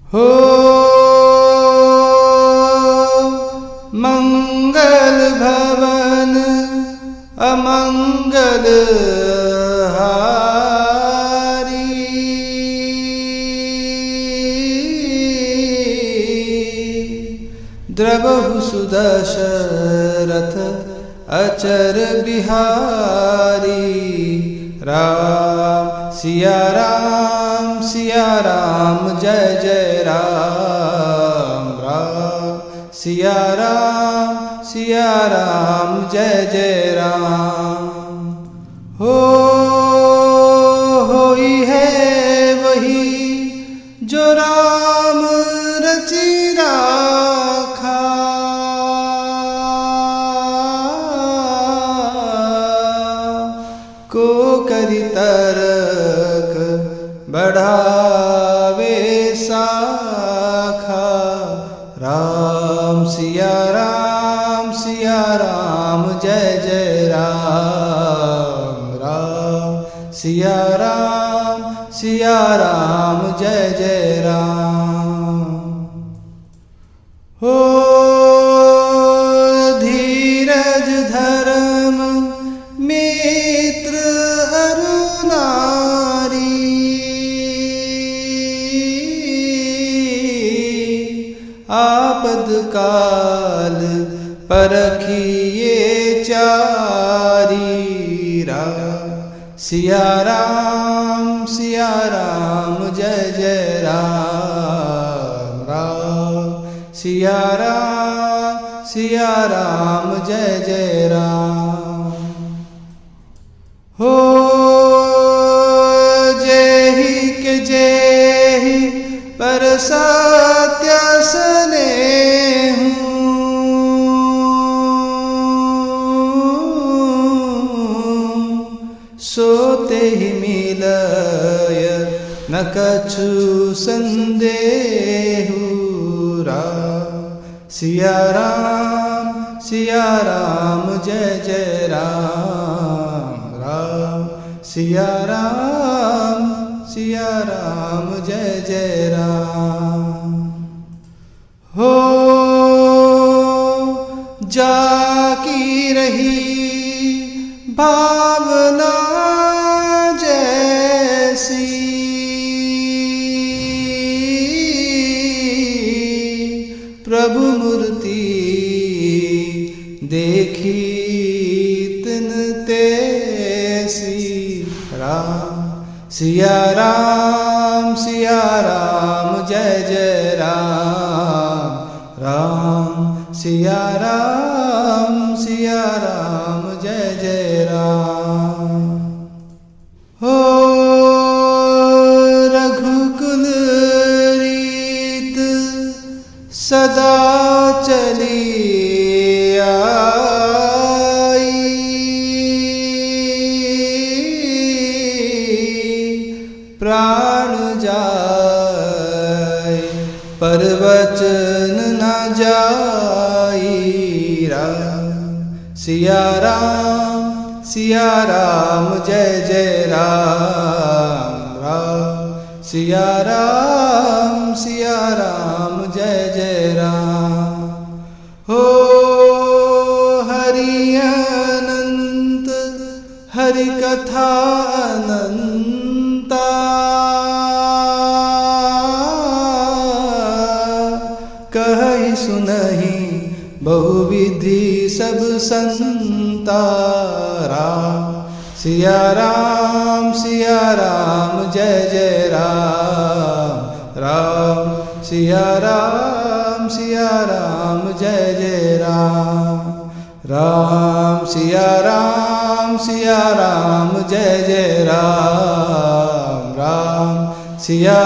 हो मंगल भवन अमंगल हारी, द्रवहु सुदशरथ अचर बिहारी। राम सिया राम जय जय राम। राम सिया राम जय जय राम। होई है वही जो राम रचि राखा, को करि तरक बढ़ावे साखा। राम सिया राम जय जय राम। राम सिया राम जय जय राम। हो धीरज धर्म मित्र अरुणारी, आपद काल परखिए चारी। राम सिया राम जय जय राम। राम सिया राम जय जय राम। हो जेहि के जेहि पर सत्य स्नेहु, सोते ही मिलय न कछु संदेहु। राम सिया राम जय जय राम। राम सिया राम जय जय राम। हो जाकी रही भावना जैसी, प्रभु मूर्ति देखी तिन तैसी। राम सिया राम जय जय राम। राम सिया राम जय जय राम। हो रघुकुल रीत सदा चली आई, प्राण जाय पर वचन न जाई। राम सिया राम जय जय राम। राम सिया राम जय जय राम। हो हरि अनंत हरि कथा अनंता, कहि सुनहि बहुविधि सब संता। राम सिया राम जय जय राम। राम सिया राम जय जय राम। राम सिया राम जय जय राम। राम सिया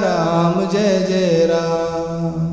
राम जय जय राम।